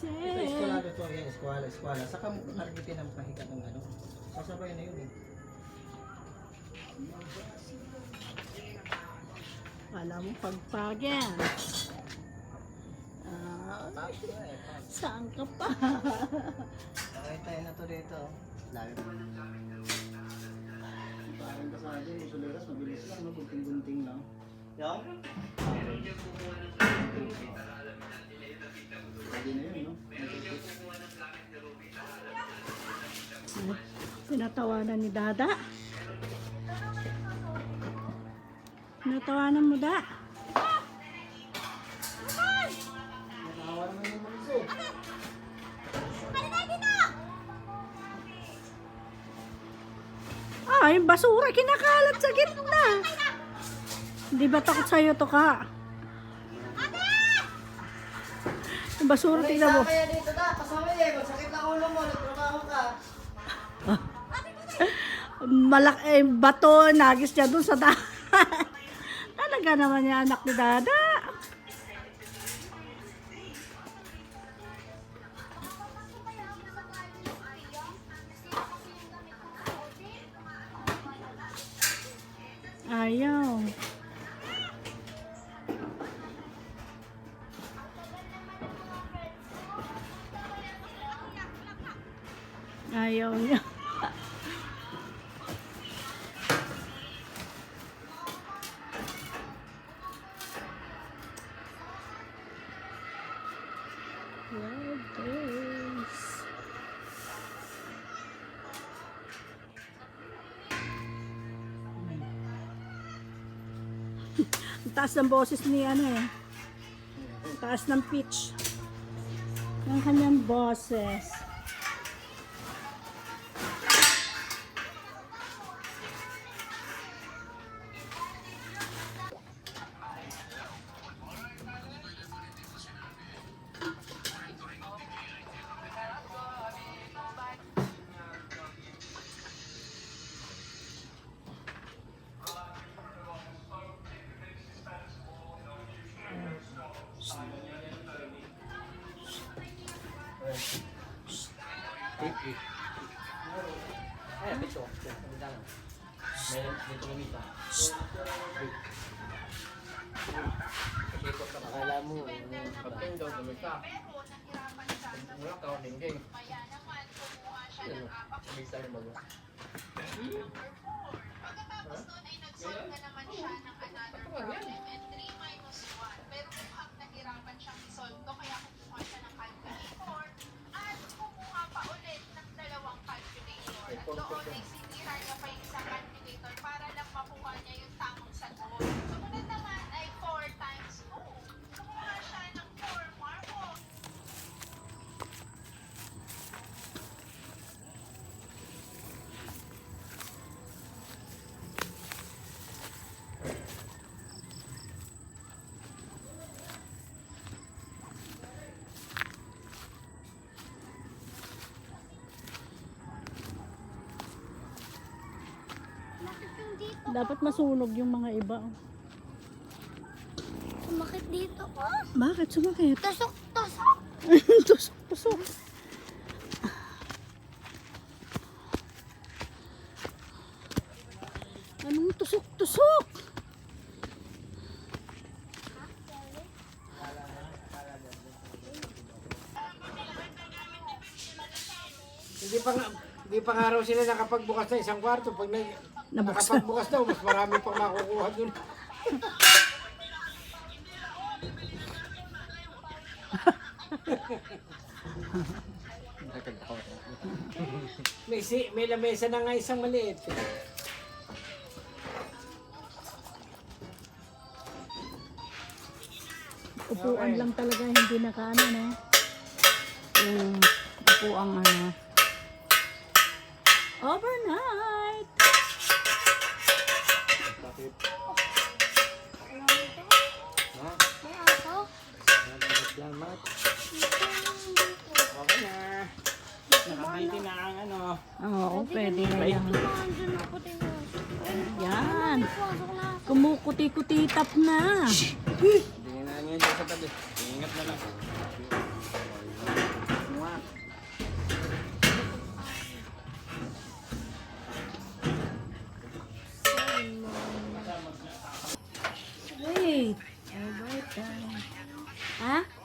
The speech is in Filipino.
Eskwalado to, yan, eskwala. Saka targetin ang pahiga ng ano. Sasabay na yun eh. Wala mo pagpagyan. Saan ka pa? Okay, tayo na to dito. Lagi mo. Parang kasali, musuleras, mabilis lang, no? Gunting-gunting lang. Yung? Pwede na yun, no? Tinatawanan ni Dada. Tinatawanan mo, Da. Nakawa naman yung malis eh. Ah, yung basura kinakalat sa gitna. Hindi ba takot sa'yo to ka? Yung basura, tingnan mo. Kaya dito na, kasama niya. Magsakit na ulo mo, nagtrabaho ka. Bato, nagis niya dun sa Talaga naman yung anak ni Dada. Ayaw. Ayaw niya. Wild days. Ang taas ng boses ni ano eh. Ang taas ng pitch. Ng kanyang boses. Ay, pito. Dito lumita. Akala mo. Pagkain daw lumita. Mula ka, dingding. Lumita yung bago. Pagkatapos doon ay nag-solve na naman siya ng another problem and 3 minus 1. Pero mukhang nahirapan siyang isolve to kaya kumuha siya ng calculator at kumuha pa ulit ng dalawang calculator. At doon ay sinira niya pa yung isang calculator para lang makuha niya yung tamang sagot. Sumunod naman ay 4 times 2. Kumuha siya ng 4 marbles. Dapat masunog yung mga iba. Sumakit dito ko. Bakit sumakit? Tusok-tusok. Tusok-tusok. Anong tusok-tusok? Hindi pa nga raw sila nakapagbukas na isang kwarto. Pag nakapagbukas daw, mas marami pang makukuha dun. May lamesa na nga isang maliit. Upuan lang talaga, hindi nakaano, no? Yung upuang ano. Overnight! Bakit? Ha? May aso. Salamat. Okay na. Nakahanti na ang ano. Oo, pwede na yan. Andun ako din. Yan. Pasok na. Kumukuti-kuti-tap na. Hindi na nyo sa tabi. Ingat na lang. Ha?